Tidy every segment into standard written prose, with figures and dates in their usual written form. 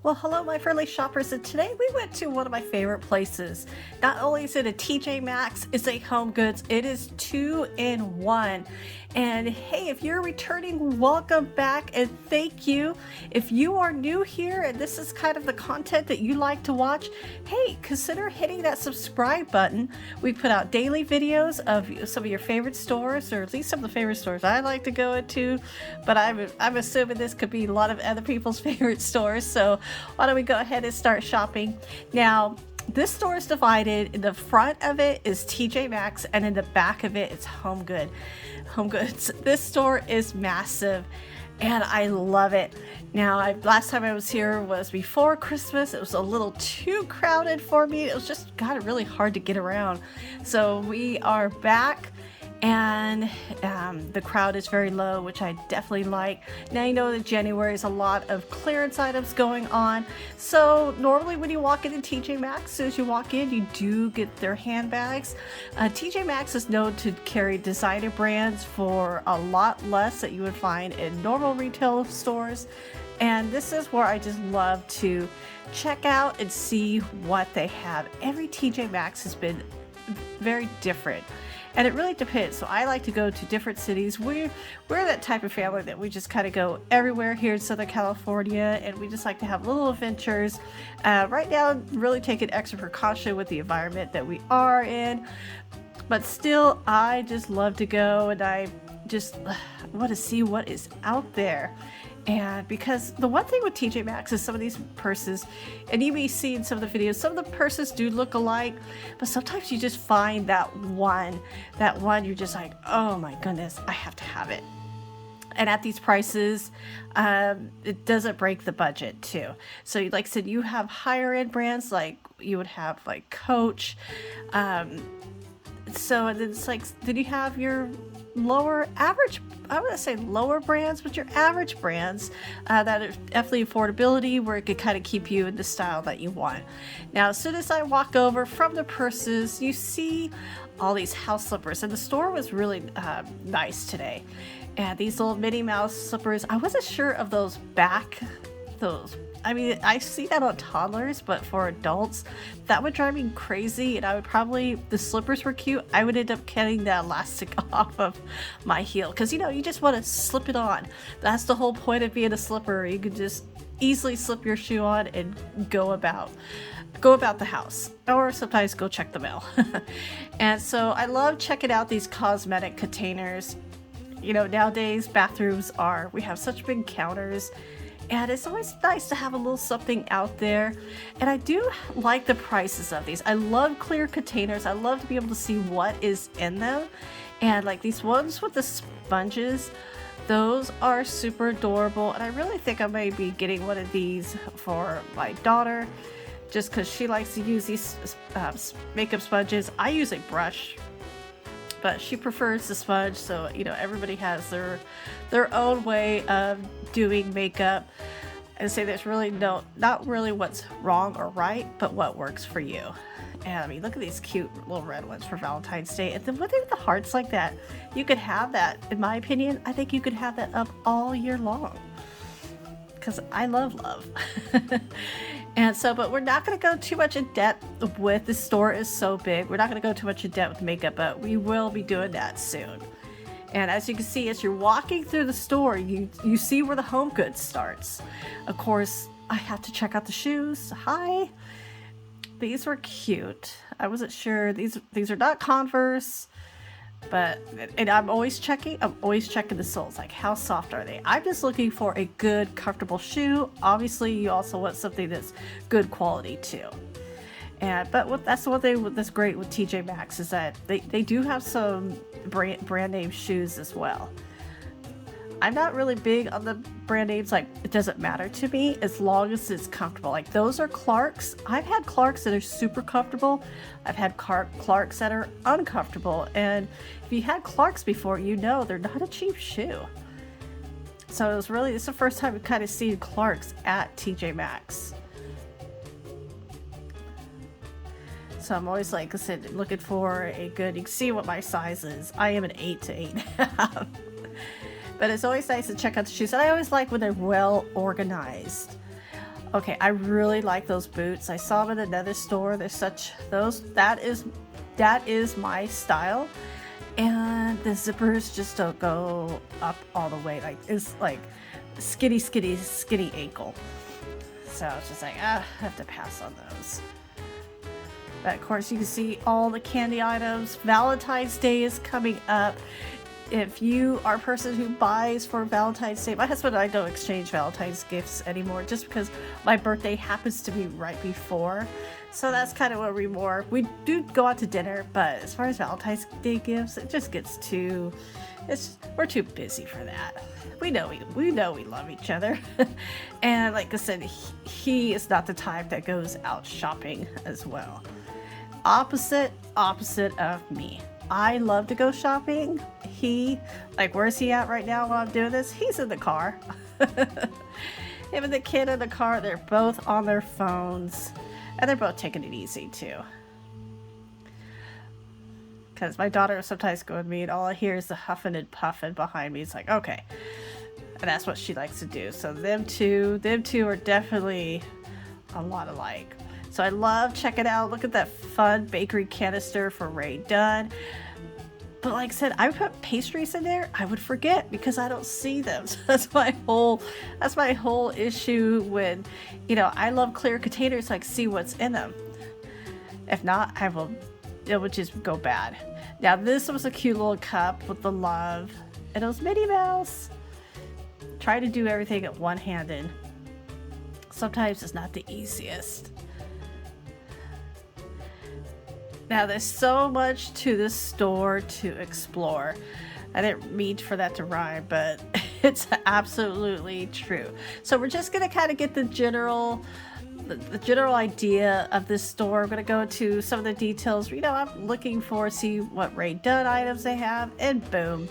Well, hello, my friendly shoppers, and today we went to one of my favorite places. Not only is it a TJ Maxx, it's a Home Goods, it is two in one. And hey, if you're returning, welcome back and thank you. If you are new here and this is kind of the content that you like to watch, hey, consider hitting that subscribe button. We put out daily videos of some of your favorite stores, or at least some of the favorite stores I like to go into, but I'm assuming this could be a lot of other people's favorite stores. So why don't we go ahead and start shopping now? This store is divided. In the front of it is TJ Maxx, and in the back of it is Home Goods. This store is massive, and I love it. Now, last time I was here was before Christmas. It was a little too crowded for me. It was just really hard to get around. So we are back. And the crowd is very low, which I definitely like. Now you know that January is a lot of clearance items going on. So normally when you walk into TJ Maxx, as soon as you walk in, you do get their handbags. TJ Maxx is known to carry designer brands for a lot less that you would find in normal retail stores. And this is where I just love to check out and see what they have. Every TJ Maxx has been very different. And it really depends. So I like to go to different cities. We're that type of family that we just kind of go everywhere here in Southern California, and we just like to have little adventures. Right now, really taking extra precaution with the environment that we are in. But still, I just love to go, and I just want to see what is out there. And because the one thing with TJ Maxx is some of these purses, and you may see in some of the videos, some of the purses do look alike, but sometimes you just find that one you're just like, oh my goodness, I have to have it. And at these prices, it doesn't break the budget too. So like I said, you have higher end brands, like you would have like Coach. So and then it's like, then you have your lower average, I wouldn't say lower brands, but your average brands that are definitely affordability, where it could kind of keep you in the style that you want. Now, as soon as I walk over from the purses, you see all these house slippers, and the store was really nice today. And these little Minnie Mouse slippers, I wasn't sure of those. I mean, I see that on toddlers, but for adults, that would drive me crazy. And I would probably, the slippers were cute, I would end up cutting the elastic off of my heel. Because, you just want to slip it on. That's the whole point of being a slipper. You could just easily slip your shoe on and go about the house. Or sometimes go check the mail. And so I love checking out these cosmetic containers. Nowadays, bathrooms we have such big counters. And it's always nice to have a little something out there. And I do like the prices of these. I love clear containers. I love to be able to see what is in them. And like these ones with the sponges, those are super adorable. And I really think I may be getting one of these for my daughter, just because she likes to use these makeup sponges. I use a brush, but she prefers the sponge. So everybody has their own way of doing makeup, and say there's really not really what's wrong or right, but what works for you. And I mean, look at these cute little red ones for Valentine's Day. And then with the hearts like that, you could have that, in my opinion, I think you could have that up all year long, because I love love. And so, but we're not going to go too much in depth with, the store is so big, we're not going to go too much in depth with makeup, but we will be doing that soon. And as you can see, as you're walking through the store, you see where the Home Goods starts. Of course, I have to check out the shoes. Hi. These were cute. I wasn't sure. These are not Converse, and I'm always checking the soles. Like, how soft are they? I'm just looking for a good, comfortable shoe. Obviously, you also want something that's good quality too. But that's the one thing that's great with TJ Maxx, is that they do have some brand name shoes as well. I'm not really big on the brand names. Like, it doesn't matter to me as long as it's comfortable. Like, those are Clarks. I've had Clarks that are super comfortable. I've had Clarks that are uncomfortable. And if you had Clarks before, they're not a cheap shoe. So this is the first time we've kind of seen Clarks at TJ Maxx. So I'm always, like I said, looking for a good, you can see what my size is. I am an 8 to 8.5. But it's always nice to check out the shoes. And I always like when they're well organized. Okay, I really like those boots. I saw them in another store. They're such those. That is my style. And the zippers just don't go up all the way. Like it's like skinny ankle. So it's just like I have to pass on those. But of course, you can see all the candy items. Valentine's Day is coming up. If you are a person who buys for Valentine's Day, my husband and I don't exchange Valentine's gifts anymore just because my birthday happens to be right before. So that's kind of where we do go out to dinner, but as far as Valentine's Day gifts, it just gets we're too busy for that. We know we love each other. And like I said, he is not the type that goes out shopping as well. Opposite of me. I love to go shopping. Where's he at right now while I'm doing this? He's in the car. Him and the kid in the car, they're both on their phones. And they're both taking it easy too. Because my daughter will sometimes go with me and all I hear is the huffing and puffing behind me. It's like, okay. And that's what she likes to do. So them two are definitely a lot alike. So I love checking out. Look at that fun bakery canister for Ray Dunn. But like I said, I put pastries in there. I would forget because I don't see them. So that's my whole issue when, I love clear containers so I can see what's in them. If not, it would just go bad. Now this was a cute little cup with the love. And it was Minnie Mouse. Try to do everything at one-handed. Sometimes it's not the easiest. Now, there's so much to this store to explore. I didn't mean for that to rhyme, but it's absolutely true. So we're just going to kind of get the general idea of this store. I'm going to go into some of the details. I'm looking for, see what Ray Dunn items they have, and boom.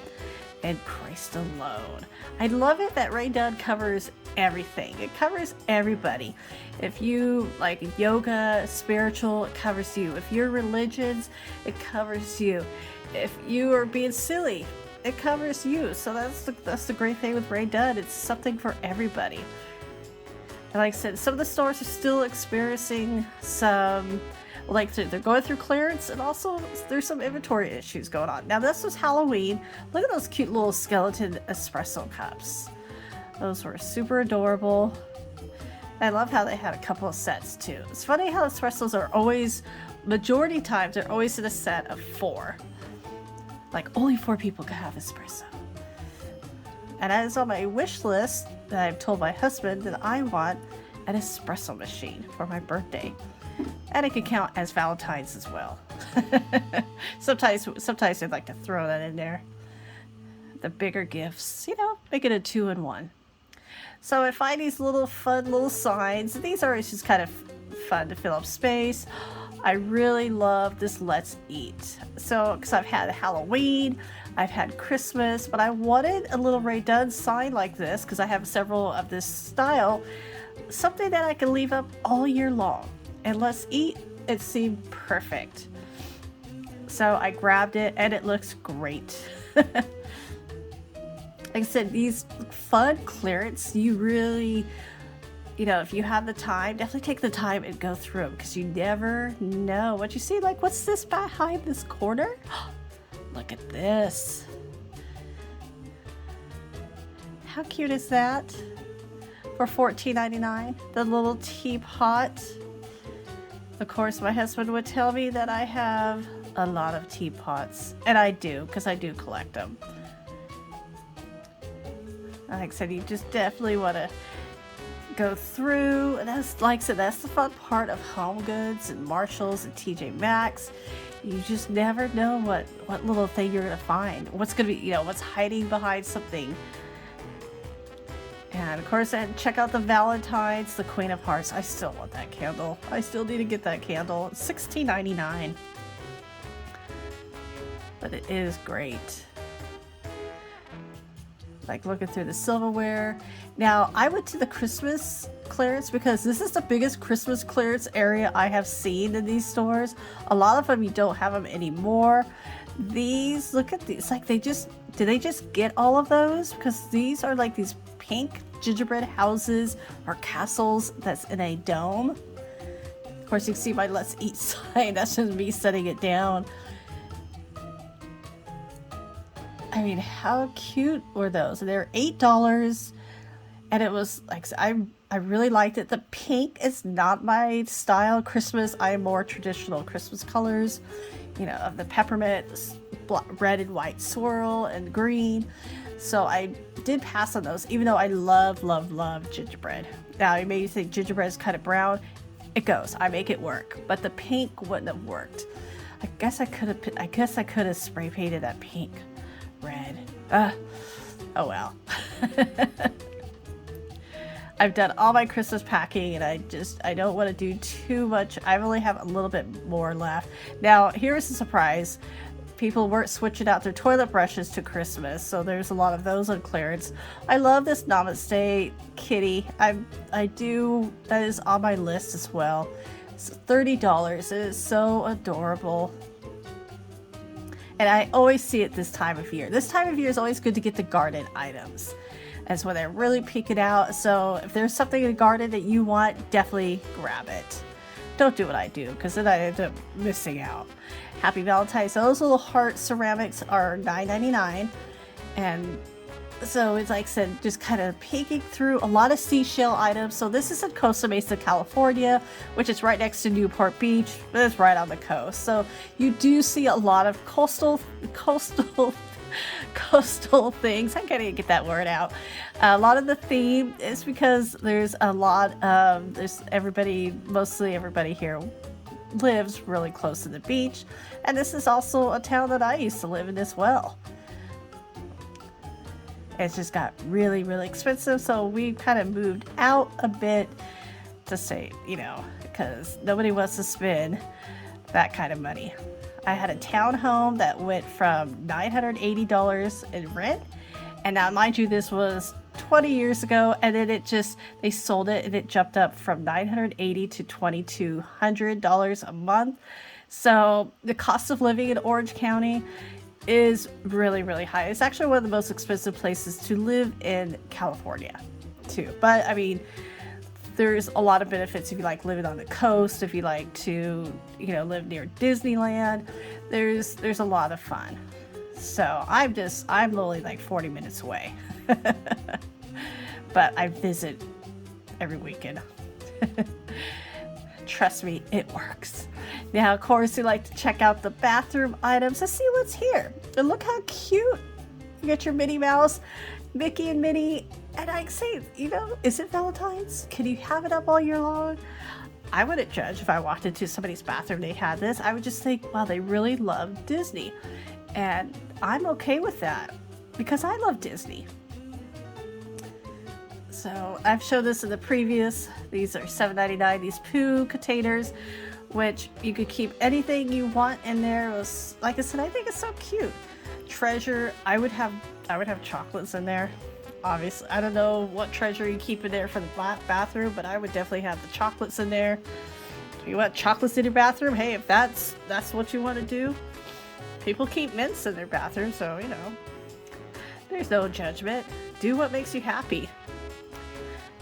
And priced alone. I love it that Ray Dunn covers everything. It covers everybody. If you like yoga, spiritual, it covers you. If you're religions, it covers you. If you are being silly, it covers you. So that's the great thing with Ray Dunn. It's something for everybody. And like I said, some of the stores are still experiencing some, they're going through clearance, and also there's some inventory issues going on. Now this was Halloween. Look at those cute little skeleton espresso cups. Those were super adorable. I love how they had a couple of sets too. It's funny how espressos are always, majority times, they're always in a set of 4. Like only 4 people could have espresso. And that is on my wish list that I've told my husband that I want an espresso machine for my birthday. And it can count as Valentine's as well. Sometimes I'd like to throw that in there. The bigger gifts, make it a 2-in-1. So I find these fun little signs. These are just kind of fun to fill up space. I really love this Let's Eat. So, because I've had Halloween, I've had Christmas, but I wanted a little Ray Dunn sign like this because I have several of this style. Something that I can leave up all year long. And Let's Eat, it seemed perfect. So I grabbed it and it looks great. Like I said, these fun clearance, you really, if you have the time, definitely take the time and go through them because you never know what you see. Like, what's this behind this corner? Look at this. How cute is that? For $14.99, the little teapot. Of course, my husband would tell me that I have a lot of teapots, and I do, because I do collect them. Like I said, you just definitely want to go through, and that's, like I said, that's the fun part of Homegoods and Marshalls and TJ Maxx. You just never know what little thing you're going to find. What's going to be, what's hiding behind something. And of course, and check out the Valentines, the Queen of Hearts. I still want that candle. I still need to get that candle. It's $16.99. But it is great. Like looking through the silverware. Now, I went to the Christmas clearance because this is the biggest Christmas clearance area I have seen in these stores. A lot of them, you don't have them anymore. These, look at these. Like did they just get all of those? Because these are like these pink gingerbread houses or castles that's in a dome. Of course, you can see my Let's Eat sign. That's just me setting it down. I mean, how cute were those? They're $8, and it was like, I really liked it. The pink is not my style. Christmas, I am more traditional Christmas colors, you know, of the peppermint, red and white swirl, and green. So I did pass on those, even though I love, love, love gingerbread. Now, you may think gingerbread is kind of brown. It goes. I make it work. But the pink wouldn't have worked. I guess I could have spray painted that pink red. Oh well. I've done all my Christmas packing, and I don't want to do too much. I only have a little bit more left. Now, here's a surprise. People weren't switching out their toilet brushes to Christmas, so there's a lot of those on clearance. I love this Namaste kitty. I do, that is on my list as well. It's $30. It is so adorable. And I always see it this time of year. This time of year is always good to get the garden items. That's when they're really peeking out. So if there's something in the garden that you want, definitely grab it. Don't do what I do, because then I end up missing out. Happy Valentine. So those little heart ceramics are $9.99. And so it's like I said, just kind of peeking through a lot of seashell items. So this is in Costa Mesa, California, which is right next to Newport Beach, but it's right on the coast. So you do see a lot of coastal things. I can't even get that word out. A lot of the theme is because there's a lot of, mostly everybody here lives really close to the beach. And this is also a town that I used to live in as well. It's just got really, really expensive. So we kind of moved out a bit to save, because nobody wants to spend that kind of money. I had a townhome that went from $980 in rent. And now, mind you, this was 20 years ago. And then they sold it, and it jumped up from $980 to $2,200 a month. So the cost of living in Orange County is really, really high. It's actually one of the most expensive places to live in California, too. But I mean, there's a lot of benefits if you like living on the coast, if you like to, live near Disneyland. There's a lot of fun. So I'm only like 40 minutes away. But I visit every weekend. Trust me, it works. Now, of course, you like to check out the bathroom items to see what's here. And look how cute. You got your Minnie Mouse, Mickey and Minnie. And I say, is it Valentine's? Can you have it up all year long? I wouldn't judge if I walked into somebody's bathroom and they had this. I would just think, wow, they really love Disney. And I'm okay with that because I love Disney. So I've shown this in the previous. These are $7.99. These poo containers, which you could keep anything you want in there. It was, like I said, I think it's so cute. Treasure. I would have chocolates in there. Obviously, I don't know what treasure you keep in there for the bathroom, but I would definitely have the chocolates in there. If you want chocolates in your bathroom, hey, if that's what you want to do. People keep mints in their bathroom, so there's no judgment. Do what makes you happy.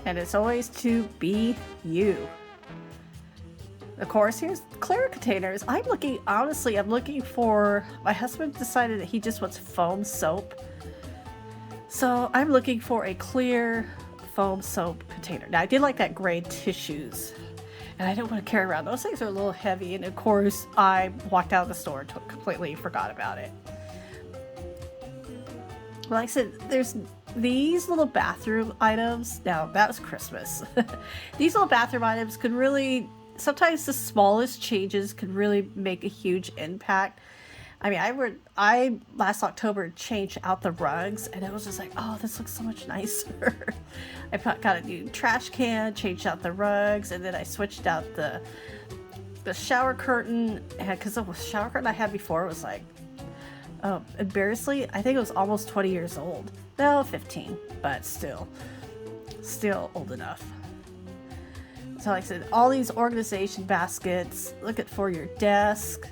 And it's always to be you. Of course, here's clear containers. I'm looking for, my husband decided that he just wants foam soap. So I'm looking for a clear foam soap container. Now, I did like that gray tissues, and I don't want to carry around. Those things are a little heavy, and of course, I walked out of the store and completely forgot about it. Like I said, there's these little bathroom items. Now, that was Christmas. These little bathroom items could really, sometimes the smallest changes could really make a huge impact. I mean, I last October changed out the rugs, and it was just like, oh, this looks so much nicer. I got a new trash can, changed out the rugs, and then I switched out the shower curtain, because the shower curtain I had before was like, embarrassingly, I think it was almost 20 years old. No, 15, but still old enough. So like I said, all these organization baskets, look at for your desk.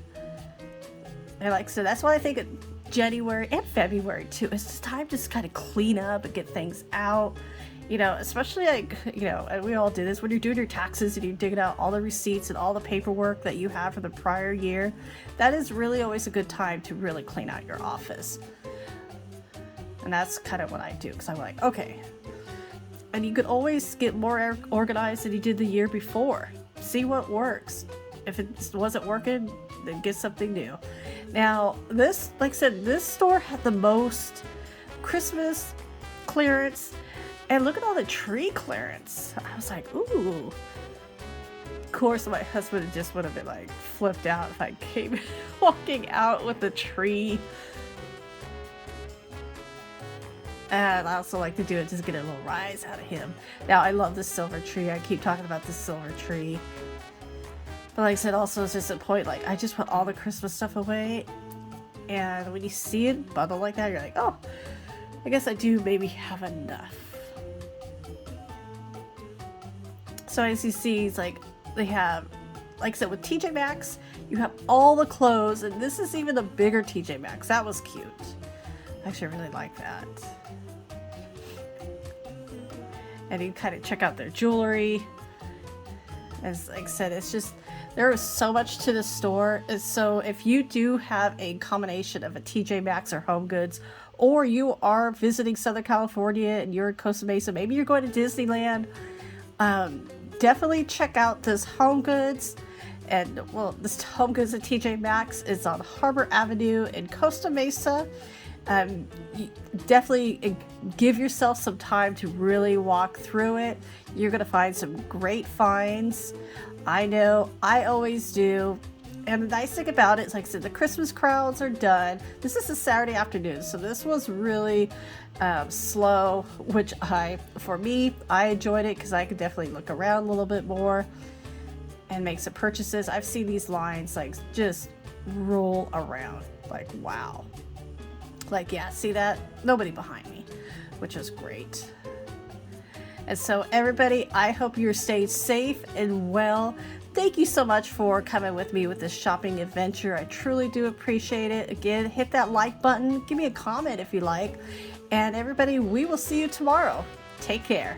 And like, so that's why I think January and February too. It's just time to just kind of clean up and get things out. You know, especially like, you know, and we all do this when you're doing your taxes and you're digging out all the receipts and all the paperwork that you have for the prior year. That is really always a good time to really clean out your office. And that's kind of what I do, because I'm like, okay. And you could always get more organized than you did the year before. See what works. If it wasn't working, then get something new. Now, this, like I said, this store had the most Christmas clearance. And look at all the tree clearance. I was like, ooh. Of course, my husband just would have been like flipped out if I came walking out with the tree. And I also like to do it, just get a little rise out of him. Now, I love the silver tree. I keep talking about the silver tree. But like I said, also it's just a point, like I just put all the Christmas stuff away. And when you see it bundled like that, you're like, oh, I guess I do maybe have enough. So as you see, it's like they have, like I said, with TJ Maxx, you have all the clothes. And this is even a bigger TJ Maxx. That was cute. I actually really like that. And you kind of check out their jewelry. As like I said, it's just, there is so much to the store. And so if you do have a combination of a TJ Maxx or HomeGoods, or you are visiting Southern California and you're in Costa Mesa, maybe you're going to Disneyland, definitely check out this HomeGoods. And well, this HomeGoods at TJ Maxx is on Harbor Avenue in Costa Mesa. Definitely give yourself some time to really walk through it. You're going to find some great finds. I know, I always do. And the nice thing about it is, like I said, the Christmas crowds are done. This is a Saturday afternoon, so this was really slow, which for me, I enjoyed it because I could definitely look around a little bit more and make some purchases. I've seen these lines like just roll around, like wow. Like, yeah, see that? Nobody behind me, which is great. And so everybody, I hope you're staying safe and well. Thank you so much for coming with me with this shopping adventure. I truly do appreciate it. Again, hit that like button. Give me a comment if you like. And everybody, we will see you tomorrow. Take care.